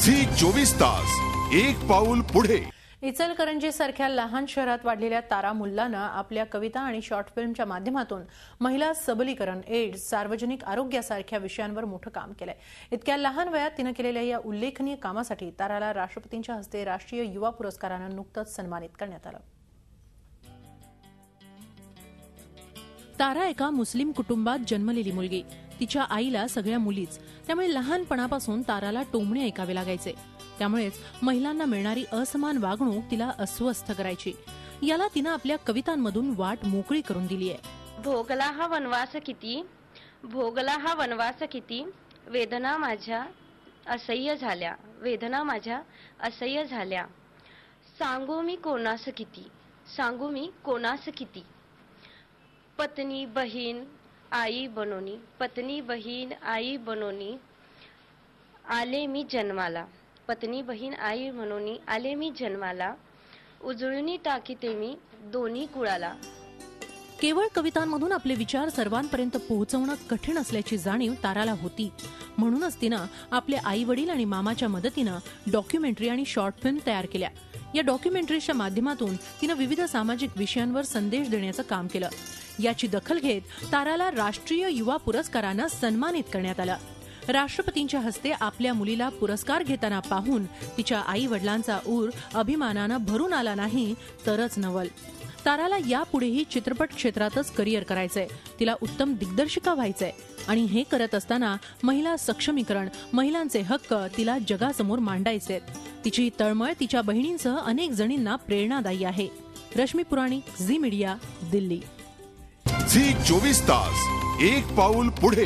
Zee 24 तास एक पाऊल पुढे। इचलकरंजीसारख्या लहान शहरात वाढलेल्या तारा मुल्लानं आपल्या कविता आणि शॉर्ट फिल्मच्या माध्यमातून महिला सबलीकरण, एड्स, सार्वजनिक आरोग्यासारख्या विषयांवर मोठं काम केलंय। इतक्या लहान वयात तिनं केलेल्या या उल्लेखनीय कामासाठी ताराला राष्ट्रपतींच्या हस्ते राष्ट्रीय युवा पुरस्कारानं नुकतंच सन्मानित करण्यात आलं। तारा एका मुस्लिम कुटुंबात जन्मलेली मुलगी। तिच्या आईला सगळ्या मुलीच, त्यामुळे लहानपणापासून ताराला टोमणे ऐकावे लागायचे। त्यामुळेच महिलांना मिळणारी असमान वागणूक तिला अस्वस्थ करायची। याला तिनं आपल्या कवितांमधून वाट मोकळी करून दिली आहे। भोगला हा वनवास किती, भोगला हा वनवास किती, वेदना माझ्या असह्य झाल्या, वेदना माझ्या असह्य झाल्या। सांगू मी कोणास किती, सांगू मी कोणास किती, पत्नी बहीण आई बनोनी, पत्नी बहीण आई बनोनी आले मी जन्माला, पत्नी बहीण आई म्हणून आले मी जन्माला, उजळूनी टाकीते मी दोन्ही कुळाला। केवळ कवितांमधून आपले विचार सर्वांपर्यंत पोहोचवणं कठीण असल्याची जाणीव ताराला होती। म्हणूनच तिनं आपले आई वडील आणि मामाच्या मदतीनं डॉक्युमेंटरी आणि शॉर्ट फिल्म तयार केल्या। या डॉक्युमेंटरीच्या माध्यमातून तिनं विविध सामाजिक विषयांवर संदेश देण्याचं काम केलं। याची दखल घेत ताराला राष्ट्रीय युवा पुरस्कारानं सन्मानित करण्यात आलं। राष्ट्रपतींच्या हस्ते आपल्या मुलीला पुरस्कार घेताना पाहून तिच्या आई वडिलांचा ऊर अभिमानानं भरून आला नाही तरच नवल। ताराला यापुढेही चित्रपट क्षेत्रातच करिअर करायचंय, तिला उत्तम दिग्दर्शिका व्हायचंय आणि हे करत असताना महिला सक्षमीकरण, महिलांचे हक्क तिला जगासमोर मांडायचेत। तिची तळमळ तिच्या बहिणींसह अनेक जणींना प्रेरणादायी आहे। रश्मी पुराणिक, झी मीडिया, दिल्ली। झी 24 तास एक पाऊल पुढे।